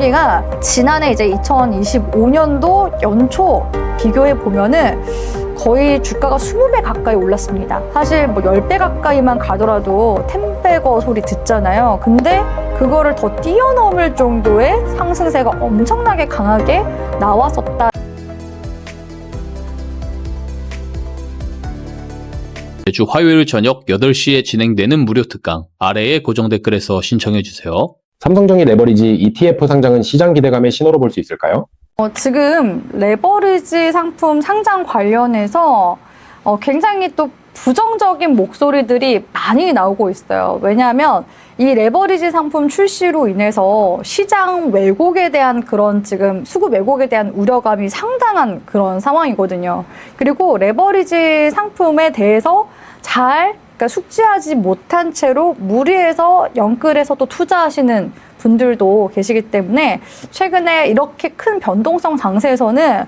삼성전기가 지난해 이제 2025년도 연초 비교해 보면은 거의 주가가 20배 가까이 올랐습니다. 사실 뭐 10배 가까이만 가더라도 템베거 소리 듣잖아요. 근데 그거를 더 뛰어넘을 정도의 상승세가 엄청나게 강하게 나왔었다. 매주 화요일 저녁 8시에 진행되는 무료 특강 아래의 고정 댓글에서 신청해주세요. 삼성전기 레버리지 ETF 상장은 시장 기대감의 신호로 볼 수 있을까요? 지금 레버리지 상품 상장 관련해서 굉장히 또 부정적인 목소리들이 많이 나오고 있어요. 왜냐하면 이 레버리지 상품 출시로 인해서 시장 왜곡에 대한 그런 지금 수급 왜곡에 대한 우려감이 상당한 그런 상황이거든요. 그리고 레버리지 상품에 대해서 그러니까 숙지하지 못한 채로 무리해서 영끌해서 또 투자하시는 분들도 계시기 때문에 최근에 이렇게 큰 변동성 장세에서는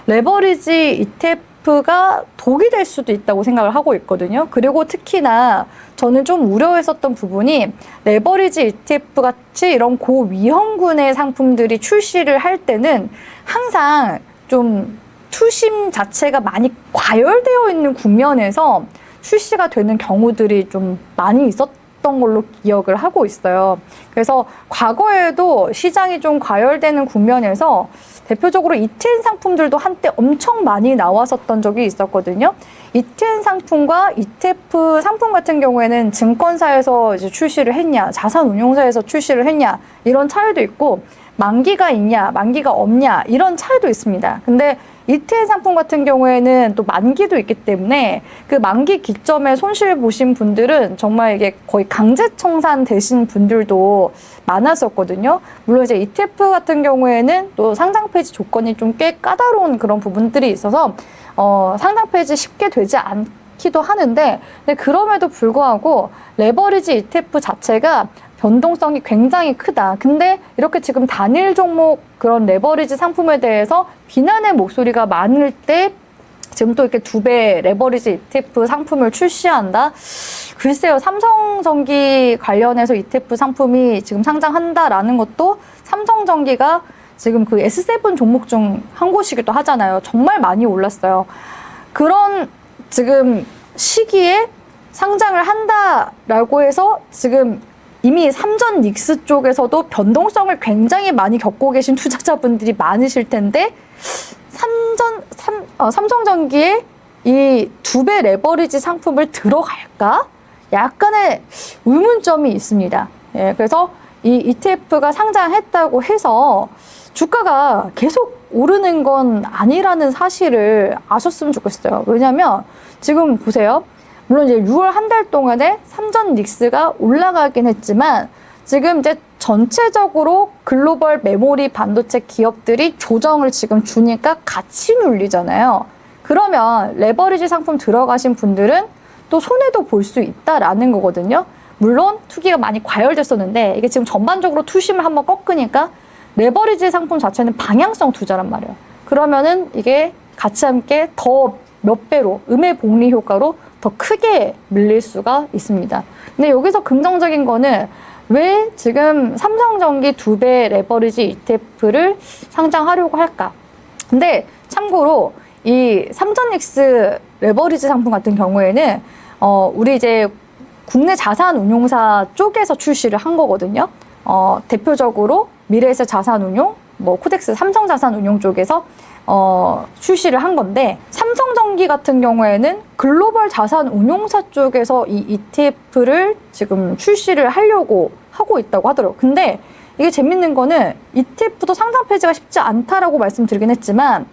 레버리지 ETF가 독이 될 수도 있다고 생각을 하고 있거든요. 그리고 특히나 저는 좀 우려했었던 부분이 레버리지 ETF 같이 이런 고위험군의 상품들이 출시를 할 때는 항상 좀 투심 자체가 많이 과열되어 있는 국면에서 출시가 되는 경우들이 좀 많이 있었던 걸로 기억을 하고 있어요. 그래서 과거에도 시장이 좀 과열되는 국면에서 대표적으로 ETN 상품들도 한때 엄청 많이 나왔었던 적이 있었거든요. ETN 상품과 ETF 상품 같은 경우에는 증권사에서 이제 출시를 했냐, 자산운용사에서 출시를 했냐, 이런 차이도 있고, 만기가 있냐, 만기가 없냐, 이런 차이도 있습니다. 근데 ETN 상품 같은 경우에는 또 만기도 있기 때문에 그 만기 기점에 손실 보신 분들은 정말 이게 거의 강제 청산 되신 분들도 많았었거든요. 물론 이제 ETF 같은 경우에는 또 상장 폐지 조건이 좀 꽤 까다로운 그런 부분들이 있어서 상장 폐지 쉽게 되지 않기도 하는데, 근데 그럼에도 불구하고 레버리지 ETF 자체가 변동성이 굉장히 크다. 근데 이렇게 지금 단일 종목 그런 레버리지 상품에 대해서 비난의 목소리가 많을 때 지금 또 이렇게 2배 레버리지 ETF 상품을 출시한다? 글쎄요, 삼성전기 관련해서 ETF 상품이 지금 상장한다라는 것도 삼성전기가 지금 그 S7 종목 중 한 곳이기도 하잖아요. 정말 많이 올랐어요. 그런 지금 시기에 상장을 한다라고 해서 지금 이미 삼전 닉스 쪽에서도 변동성을 굉장히 많이 겪고 계신 투자자분들이 많으실 텐데 삼성전기에 이 2배 레버리지 상품을 들어갈까? 약간의 의문점이 있습니다. 예, 그래서 이 ETF가 상장했다고 해서 주가가 계속 오르는 건 아니라는 사실을 아셨으면 좋겠어요. 왜냐하면 지금 보세요. 물론 이제 6월 한 달 동안에 삼전 닉스가 올라가긴 했지만 지금 이제 전체적으로 글로벌 메모리 반도체 기업들이 조정을 지금 주니까 같이 눌리잖아요. 그러면 레버리지 상품 들어가신 분들은 또 손해도 볼 수 있다라는 거거든요. 물론 투기가 많이 과열됐었는데 이게 지금 전반적으로 투심을 한번 꺾으니까 레버리지 상품 자체는 방향성 투자란 말이에요. 그러면은 이게 같이 함께 더 몇 배로 음의 복리 효과로 더 크게 밀릴 수가 있습니다. 근데 여기서 긍정적인 거는 왜 지금 삼성전기 2배 레버리지 ETF를 상장하려고 할까? 근데 참고로 이 삼전닉스 레버리지 상품 같은 경우에는 우리 이제 국내 자산운용사 쪽에서 출시를 한 거거든요. 대표적으로 미래에셋 자산운용, 뭐 코덱스 삼성자산운용 쪽에서 출시를 한 건데, 삼성전기 같은 경우에는 글로벌 자산운용사 쪽에서 이 ETF를 지금 출시를 하려고 하고 있다고 하더라고요. 근데 이게 재밌는 거는 ETF도 상장 폐지가 쉽지 않다라고 말씀드리긴 했지만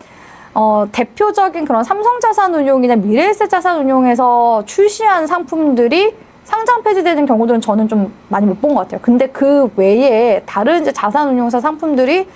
대표적인 그런 삼성자산운용이나 미래에셋 자산운용에서 출시한 상품들이 상장 폐지되는 경우들은 저는 좀 많이 못 본 것 같아요. 근데 그 외에 다른 이제 자산운용사 상품들이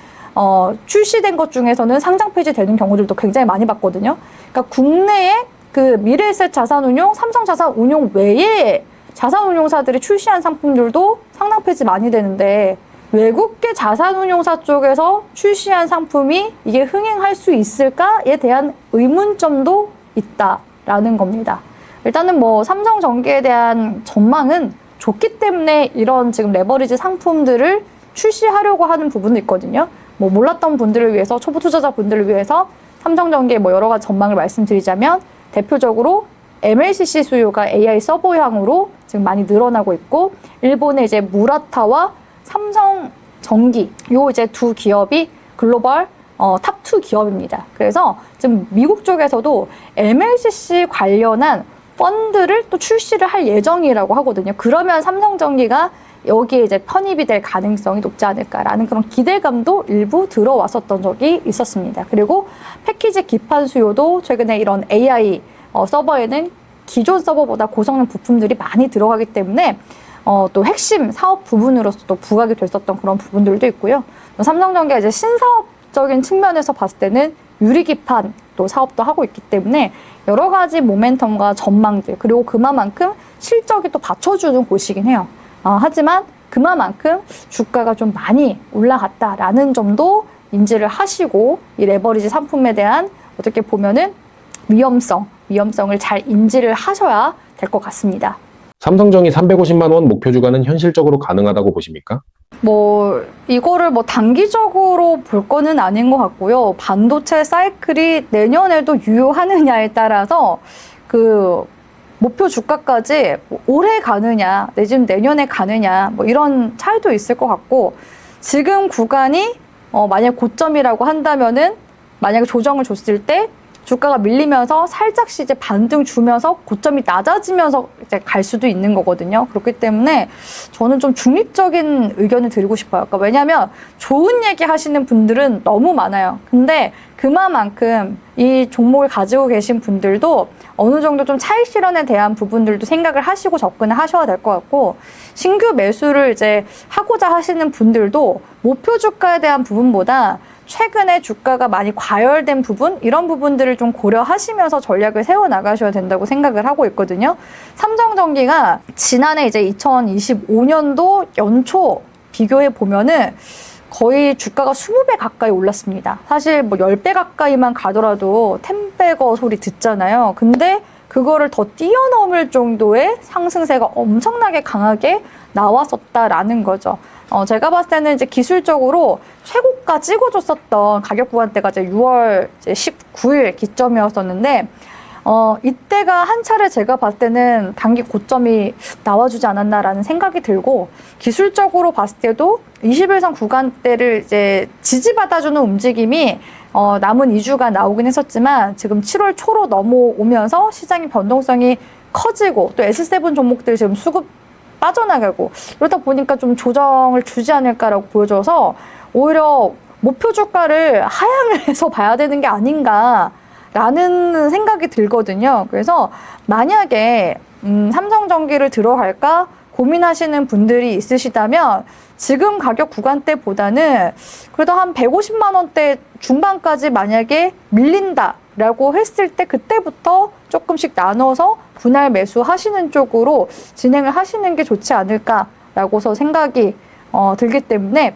출시된 것 중에서는 상장 폐지되는 경우들도 굉장히 많이 봤거든요. 그러니까 국내에 그 미래에셋 자산운용, 삼성자산운용 외에 자산운용사들이 출시한 상품들도 상장 폐지 많이 되는데 외국계 자산운용사 쪽에서 출시한 상품이 이게 흥행할 수 있을까에 대한 의문점도 있다라는 겁니다. 일단은 뭐 삼성전기에 대한 전망은 좋기 때문에 이런 지금 레버리지 상품들을 출시하려고 하는 부분도 있거든요. 뭐 몰랐던 분들을 위해서, 초보 투자자 분들을 위해서 삼성전기의 뭐 여러 가지 전망을 말씀드리자면, 대표적으로 MLCC 수요가 AI 서버향으로 지금 많이 늘어나고 있고, 일본의 이제 무라타와 삼성전기 요 이제 두 기업이 글로벌 탑2 기업입니다. 그래서 지금 미국 쪽에서도 MLCC 관련한 펀드를 또 출시를 할 예정이라고 하거든요. 그러면 삼성전기가 여기에 이제 편입이 될 가능성이 높지 않을까라는 그런 기대감도 일부 들어왔었던 적이 있었습니다. 그리고 패키지 기판 수요도 최근에 이런 AI 서버에는 기존 서버보다 고성능 부품들이 많이 들어가기 때문에 또 핵심 사업 부분으로서 또 부각이 됐었던 그런 부분들도 있고요. 또 삼성전기가 이제 신사업적인 측면에서 봤을 때는 유리기판 또 사업도 하고 있기 때문에 여러 가지 모멘텀과 전망들, 그리고 그만큼 실적이 또 받쳐주는 곳이긴 해요. 하지만 그만큼 주가가 좀 많이 올라갔다라는 점도 인지를 하시고, 이 레버리지 상품에 대한 어떻게 보면은 위험성을 잘 인지를 하셔야 될 것 같습니다. 삼성전기 350만 원 목표 주가는 현실적으로 가능하다고 보십니까? 뭐 이거를 뭐 단기적으로 볼 거는 아닌 것 같고요. 반도체 사이클이 내년에도 유효하느냐에 따라서 그 목표 주가까지 뭐 올해 가느냐 내지는 내년에 가느냐 뭐 이런 차이도 있을 것 같고, 지금 구간이 만약 고점이라고 한다면은 만약에 조정을 줬을 때 주가가 밀리면서 살짝씩 이제 반등 주면서 고점이 낮아지면서 이제 갈 수도 있는 거거든요. 그렇기 때문에 저는 좀 중립적인 의견을 드리고 싶어요. 그러니까 왜냐하면 좋은 얘기 하시는 분들은 너무 많아요. 근데 그만큼 이 종목을 가지고 계신 분들도 어느 정도 좀 차익 실현에 대한 부분들도 생각을 하시고 접근을 하셔야 될 것 같고, 신규 매수를 이제 하고자 하시는 분들도 목표 주가에 대한 부분보다 최근에 주가가 많이 과열된 부분, 이런 부분들을 좀 고려하시면서 전략을 세워나가셔야 된다고 생각을 하고 있거든요. 삼성전기가 지난해 이제 2025년도 연초 비교해 보면은 거의 주가가 20배 가까이 올랐습니다. 사실 뭐 10배 가까이만 가더라도 템베거 소리 듣잖아요. 근데 그거를 더 뛰어넘을 정도의 상승세가 엄청나게 강하게 나왔었다라는 거죠. 제가 봤을 때는 이제 기술적으로 최고가 찍어줬었던 가격 구간대가 이제 6월 19일 기점이었었는데, 이때가 한 차례 제가 봤을 때는 단기 고점이 나와주지 않았나라는 생각이 들고, 기술적으로 봤을 때도 21선 구간대를 이제 지지받아주는 움직임이 남은 2주가 나오긴 했었지만, 지금 7월 초로 넘어오면서 시장의 변동성이 커지고, 또 S7 종목들 지금 수급 빠져나가고, 그러다 보니까 좀 조정을 주지 않을까라고 보여져서 오히려 목표 주가를 하향을 해서 봐야 되는 게 아닌가라는 생각이 들거든요. 그래서 만약에 삼성전기를 들어갈까 고민하시는 분들이 있으시다면 지금 가격 구간대보다는 그래도 한 150만 원대 중반까지 만약에 밀린다라고 했을 때 그때부터 조금씩 나눠서 분할 매수하시는 쪽으로 진행을 하시는 게 좋지 않을까라고서 생각이 들기 때문에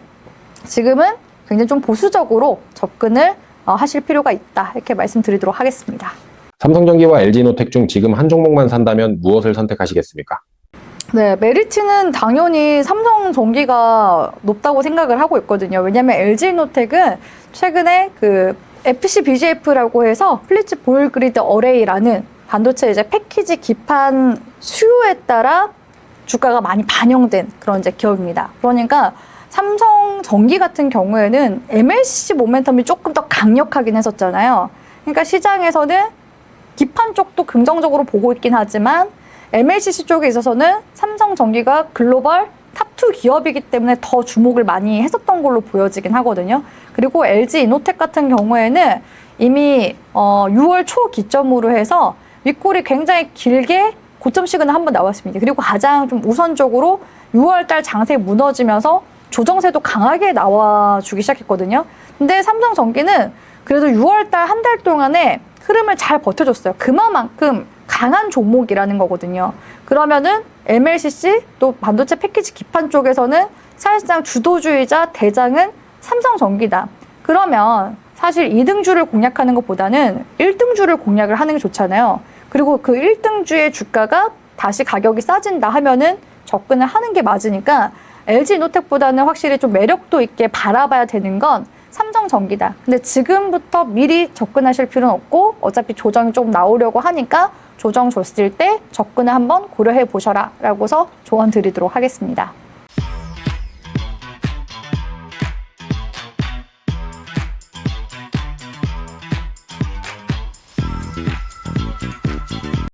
지금은 굉장히 좀 보수적으로 접근을 하실 필요가 있다, 이렇게 말씀드리도록 하겠습니다. 삼성전기와 LG노텍 중 지금 한 종목만 산다면 무엇을 선택하시겠습니까? 네, 메리트는 당연히 삼성전기가 높다고 생각을 하고 있거든요. 왜냐하면 LG노텍은 최근에 그 FCBGF라고 해서 플리츠 보일 그리드 어레이라는 반도체 이제 패키지 기판 수요에 따라 주가가 많이 반영된 그런 이제 기업입니다. 그러니까 삼성전기 같은 경우에는 MLCC 모멘텀이 조금 더 강력하긴 했었잖아요. 그러니까 시장에서는 기판 쪽도 긍정적으로 보고 있긴 하지만 MLCC 쪽에 있어서는 삼성전기가 글로벌 탑2 기업이기 때문에 더 주목을 많이 했었던 걸로 보여지긴 하거든요. 그리고 LG 이노텍 같은 경우에는 이미 6월 초 기점으로 해서 윗골이 굉장히 길게 고점 시그널 한번 나왔습니다. 그리고 가장 좀 우선적으로 6월 달 장세 무너지면서 조정세도 강하게 나와주기 시작했거든요. 근데 삼성전기는 그래도 6월 달 한 달 동안에 흐름을 잘 버텨줬어요. 그만큼 강한 종목이라는 거거든요. 그러면은 MLCC 또 반도체 패키지 기판 쪽에서는 사실상 주도주의자 대장은 삼성전기다. 그러면 사실 2등주를 공략하는 것보다는 1등주를 공략을 하는 게 좋잖아요. 그리고 그 1등주의 주가가 다시 가격이 싸진다 하면은 접근을 하는 게 맞으니까 LG노텍보다는 확실히 좀 매력도 있게 바라봐야 되는 건 삼성전기다. 근데 지금부터 미리 접근하실 필요는 없고 어차피 조정이 좀 나오려고 하니까 조정 줬을 때 접근을 한번 고려해 보셔라 라고서 조언 드리도록 하겠습니다.